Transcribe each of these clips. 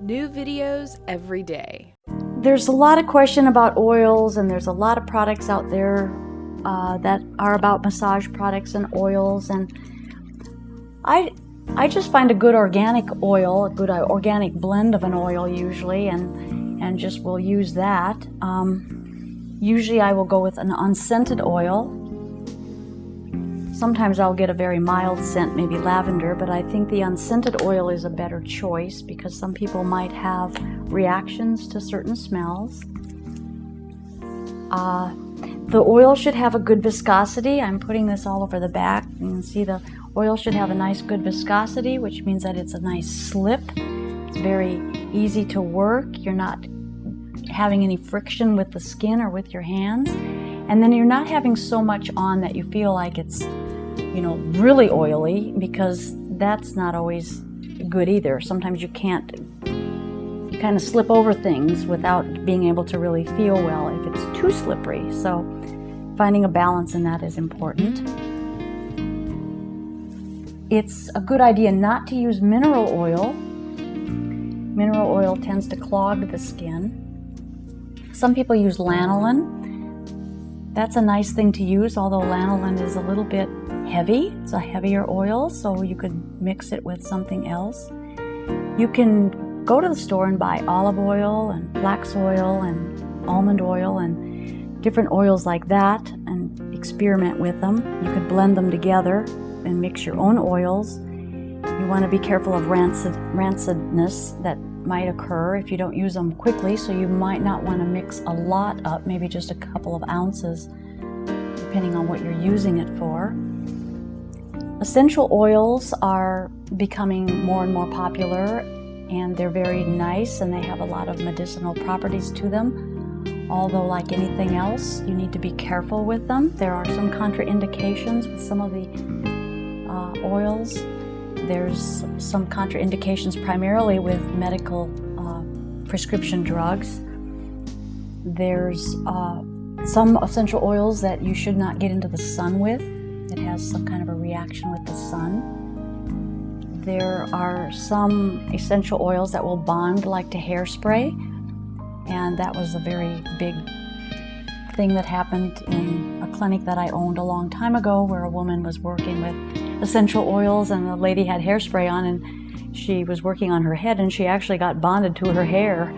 New videos every day. There's a lot of question about oils, and there's a lot of products out there that are about massage products and oils, and I just find a good organic oil, a good organic blend of an oil usually, and just will use that. Usually I will go with an unscented oil. Sometimes I'll get a very mild scent, maybe lavender, but I think the unscented oil is a better choice because some people might have reactions to certain smells. The oil should have a good viscosity. I'm putting this all over the back. You can see the oil should have a nice good viscosity, which means that it's a nice slip. It's very easy to work. You're not having any friction with the skin or with your hands. And then you're not having so much on that you feel like it's, really oily, because that's not always good either. Sometimes you kind of slip over things without being able to really feel well if it's too slippery. So finding a balance in that is important. It's a good idea not to use mineral oil. Mineral oil tends to clog the skin. Some people use lanolin. That's a nice thing to use, although lanolin is a little bit heavy. It's a heavier oil, so you could mix it with something else. You can go to the store and buy olive oil and flax oil and almond oil and different oils like that and experiment with them. You could blend them together and mix your own oils. You want to be careful of rancidness that might occur if you don't use them quickly, so you might not want to mix a lot up, maybe just a couple of ounces, depending on what you're using it for. Essential oils are becoming more and more popular, and they're very nice, and they have a lot of medicinal properties to them. Although, like anything else, you need to be careful with them. There are some contraindications with some of the oils. There's some contraindications primarily with medical prescription drugs. There's some essential oils that you should not get into the sun with. It has some kind of a reaction with the sun. There are some essential oils that will bond like to hairspray, and that was a very big thing that happened in a clinic that I owned a long time ago, where a woman was working with essential oils and the lady had hairspray on, and she was working on her head, and she actually got bonded to her hair,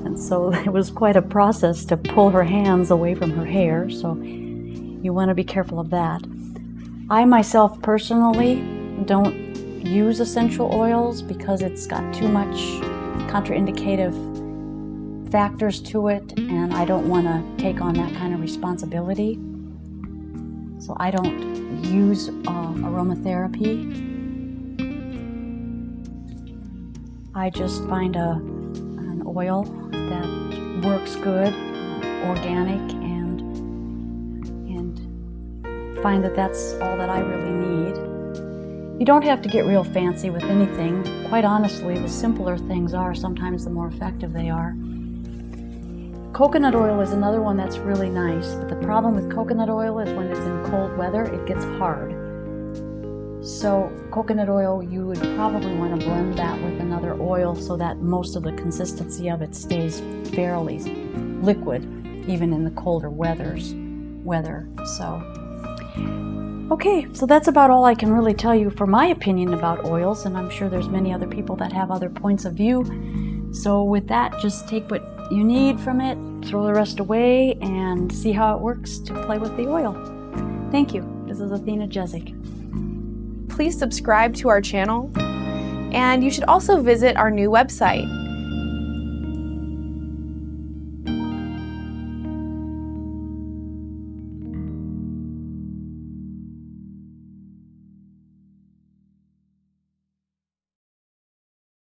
and so it was quite a process to pull her hands away from her hair. So you want to be careful of that. I myself personally don't use essential oils because it's got too much contraindicative factors to it, and I don't want to take on that kind of responsibility. So I don't use aromatherapy. I just find an oil that works good, organic, and find that that's all that I really need. You don't have to get real fancy with anything. Quite honestly, the simpler things are sometimes the more effective they are. Coconut oil is another one that's really nice, but the problem with coconut oil is when it's in cold weather, it gets hard. So coconut oil, you would probably want to blend that with another oil so that most of the consistency of it stays fairly liquid, even in the colder weather. Okay, so that's about all I can really tell you for my opinion about oils, and I'm sure there's many other people that have other points of view. So with that, just take what you need from it, throw the rest away, and see how it works to play with the oil. Thank you. This is Athena Jezik. Please subscribe to our channel, and you should also visit our new website,